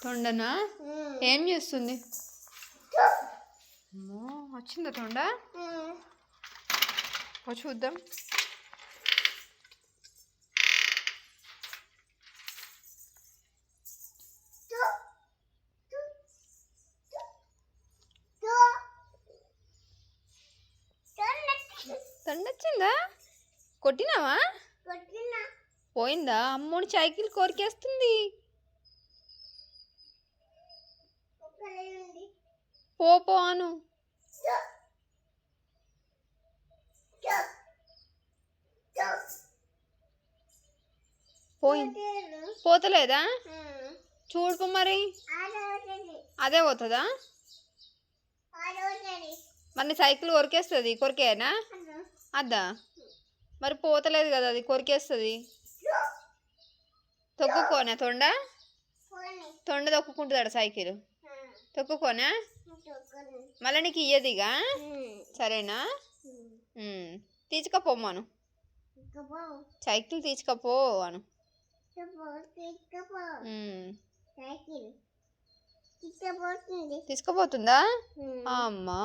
తొండనా? ఏం చేస్తుంది? వచ్చిందా తొండ? చూద్దాం. తొండ వచ్చిందా? కొట్టినావా? పోయిందా? అమ్మోని సైకిల్ కోరికేస్తుంది. పో అను. పోతలేదా? చూడుకో మరి. అదే పోతుందా? మరి సైకిల్ కొరికేస్తుంది. కొరికేనా అద్దా? మరి పోతలేదు కదా, అది కొరికేస్తుంది. తొక్కుకోనా తొండ? తొండ తొక్కుకుంటుందా సైకిల్? తొక్కుకోనా? మళ్ళీ నీకు ఇయ్యదిగా. సరేనా? తీసుకపోమ్మను. సైకిల్ తీసుకపో అను. తీసుకుపోతుందా? అమ్మా.